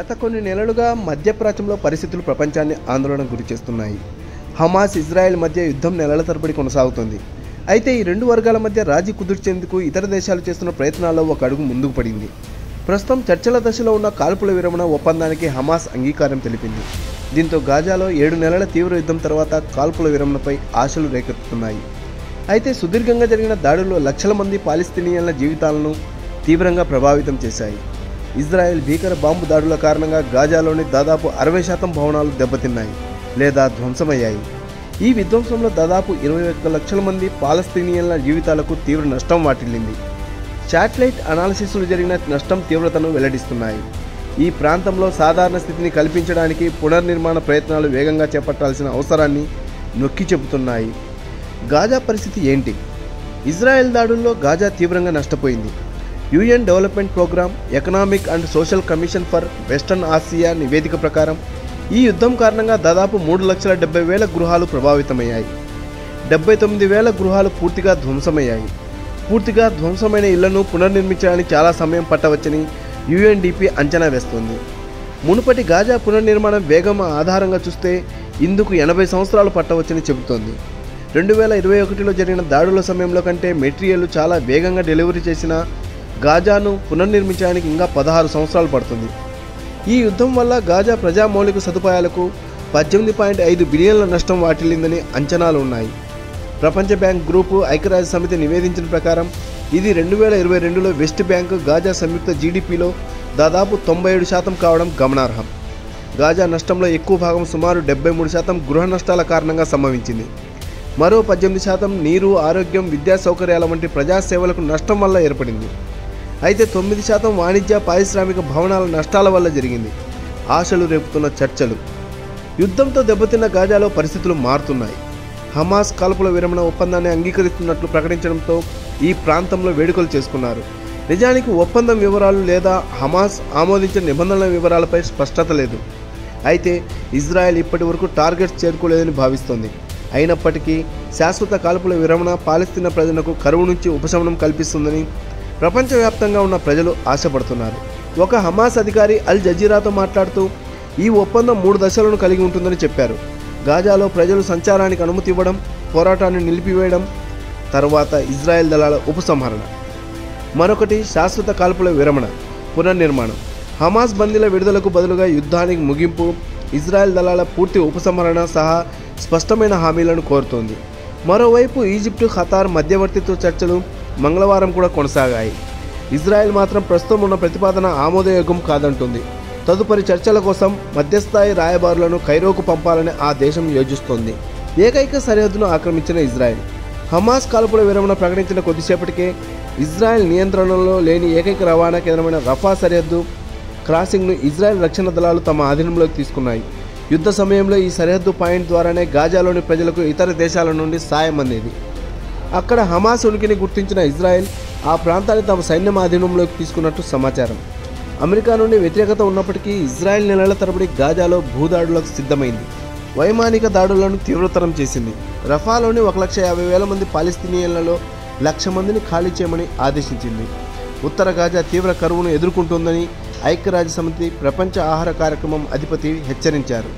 గత కొన్ని నెలలుగా మధ్యప్రాచ్యంలో పరిస్థితులు ప్రపంచాన్ని ఆందోళనకు గురిచేస్తున్నాయి. హమాస్, ఇజ్రాయెల్ మధ్య యుద్ధం నెలల తరబడి కొనసాగుతోంది. అయితే ఈ రెండు వర్గాల మధ్య రాజీ కుదుర్చేందుకు ఇతర దేశాలు చేస్తున్న ప్రయత్నాల్లో ఒక అడుగు ముందుకు పడింది. ప్రస్తుతం చర్చల దశలో ఉన్న కాల్పుల విరమణ ఒప్పందానికి హమాస్ అంగీకారం తెలిపింది. దీంతో గాజాలో 7 నెలల తీవ్ర యుద్ధం తర్వాత కాల్పుల విరమణపై ఆశలు రేకెత్తుతున్నాయి. అయితే సుదీర్ఘంగా జరిగిన దాడుల్లో లక్షల మంది పాలస్తీనియన్ల జీవితాలను తీవ్రంగా ప్రభావితం చేశాయి. ఇజ్రాయెల్ భీకర బాంబు దాడుల కారణంగా గాజాలోని దాదాపు 60% భవనాలు దెబ్బతిన్నాయి లేదా ధ్వంసమయ్యాయి. ఈ విధ్వంసంలో దాదాపు 21 లక్షల మంది పాలస్తీనియన్ల జీవితాలకు తీవ్ర నష్టం వాటిల్లింది. శాటిలైట్ అనాలిసిస్లు జరిగిన నష్టం తీవ్రతను వెల్లడిస్తున్నాయి. ఈ ప్రాంతంలో సాధారణ స్థితిని కల్పించడానికి పునర్నిర్మాణ ప్రయత్నాలు వేగంగా చేపట్టాల్సిన అవసరాన్ని నొక్కి చెబుతున్నాయి. గాజా పరిస్థితి ఏంటి? ఇజ్రాయెల్ దాడుల్లో గాజా తీవ్రంగా నష్టపోయింది. UN development programme, economic and social commission for western Asia నివేదిక ప్రకారం ఈ యుద్ధం కారణంగా దాదాపు 3,70,000 గృహాలు ప్రభావితమయ్యాయి. 79,000 గృహాలు పూర్తిగా ధ్వంసమయ్యాయి. పూర్తిగా ధ్వంసమైన ఇళ్లను పునర్నిర్మించడానికి చాలా సమయం పట్టవచ్చని UNDP అంచనా వేస్తోంది. మునుపటి గాజా పునర్నిర్మాణం వేగం ఆధారంగా చూస్తే ఇందుకు 80 సంవత్సరాలు పట్టవచ్చని చెబుతోంది. 2021లో జరిగిన దాడుల సమయంలో కంటే మెటీరియల్ చాలా వేగంగా డెలివరీ చేసిన గాజాను పునర్నిర్మించడానికి ఇంకా 16 సంవత్సరాలు పడుతుంది. ఈ యుద్ధం వల్ల గాజా ప్రజా మౌలిక సదుపాయాలకు 18.5 బిలియన్ల నష్టం వాటిల్లిందని అంచనాలు ఉన్నాయి. ప్రపంచ బ్యాంక్ గ్రూపు, ఐక్యరాజ్య సమితి నివేదించిన ప్రకారం ఇది 2022లో వెస్ట్ బ్యాంక్, గాజా సంయుక్త GDPలో దాదాపు 97% కావడం గమనార్హం. గాజా నష్టంలో ఎక్కువ భాగం సుమారు 73% గృహ నష్టాల కారణంగా సంభవించింది. మరో 18% నీరు, ఆరోగ్యం, విద్యా సౌకర్యాల వంటి ప్రజాసేవలకు నష్టం వల్ల ఏర్పడింది. అయితే 9% వాణిజ్య, పారిశ్రామిక భవనాల నష్టాల వల్ల జరిగింది. ఆశలు రేపుతున్న చర్చలు. యుద్ధంతో దెబ్బతిన్న గాజాలో పరిస్థితులు మారుతున్నాయి. హమాస్ కాల్పుల విరమణ ఒప్పందాన్ని అంగీకరిస్తున్నట్లు ప్రకటించడంతో ఈ ప్రాంతంలో వేడుకలు చేసుకున్నారు. నిజానికి ఒప్పందం వివరాలు లేదా హమాస్ ఆమోదించిన నిబంధనల వివరాలపై స్పష్టత లేదు. అయితే ఇజ్రాయెల్ ఇప్పటి వరకు టార్గెట్స్ చేరుకోలేదని భావిస్తోంది. అయినప్పటికీ శాశ్వత కాల్పుల విరమణ పాలస్తీనా ప్రజలకు కరువు నుంచి ఉపశమనం కల్పిస్తుందని ప్రపంచవ్యాప్తంగా ఉన్న ప్రజలు ఆశపడుతున్నారు. ఒక హమాస్ అధికారి అల్ జజీరాతో మాట్లాడుతూ ఈ ఒప్పందం 3 దశలను కలిగి ఉంటుందని చెప్పారు. గాజాలో ప్రజలు సంచారానికి అనుమతి ఇవ్వడం, పోరాటాన్ని నిలిపివేయడం, తర్వాత ఇజ్రాయెల్ దళాల ఉపసంహరణ. మరొకటి శాశ్వత కాల్పుల విరమణ, పునర్నిర్మాణం. హమాస్ బందీల విడుదలకు బదులుగా యుద్ధానికి ముగింపు, ఇజ్రాయెల్ దళాల పూర్తి ఉపసంహరణ సహా స్పష్టమైన హామీలను కోరుతోంది. మరోవైపు ఈజిప్టు, ఖతార్ మధ్యవర్తిత్వ చర్చలు మంగళవారం కూడా కొనసాగాయి. ఇజ్రాయెల్ మాత్రం ప్రస్తుతం ఉన్న ప్రతిపాదన ఆమోదయోగ్యం కాదంటుంది. తదుపరి చర్చల కోసం మధ్యస్థాయి రాయబారులను కైరోకు పంపాలని ఆ దేశం యోచిస్తోంది. ఏకైక సరిహద్దును ఆక్రమించిన ఇజ్రాయెల్. హమాస్ కాల్పుల విరమణ ప్రకటించిన కొద్దిసేపటికే ఇజ్రాయెల్ నియంత్రణలో లేని ఏకైక రవాణా కేంద్రమైన రఫా సరిహద్దు క్రాసింగ్ను ఇజ్రాయెల్ రక్షణ దళాలు తమ ఆధీనంలోకి తీసుకున్నాయి. యుద్ధ సమయంలో ఈ సరిహద్దు పాయింట్ ద్వారానే గాజాలోని ప్రజలకు ఇతర దేశాల నుండి సాయం అందేది. అక్కడ హమాస్ ఉనికిని గుర్తించిన ఇజ్రాయెల్ ఆ ప్రాంతాన్ని తమ సైన్యం ఆధీనంలోకి తీసుకున్నట్టు సమాచారం. అమెరికా నుండి వ్యతిరేకత ఉన్నప్పటికీ ఇజ్రాయెల్ నెలల తరబడి గాజాలో భూదాడులకు సిద్ధమైంది. వైమానిక దాడులను తీవ్రతరం చేసింది. రఫాలోని 1,50,000 మంది పాలస్తీనియన్లలో 1,00,000 మందిని ఖాళీ చేయమని ఆదేశించింది. ఉత్తర గాజా తీవ్ర కరువును ఎదుర్కొంటుందని ఐక్యరాజ్య సమితి ప్రపంచ ఆహార కార్యక్రమం అధిపతి హెచ్చరించారు.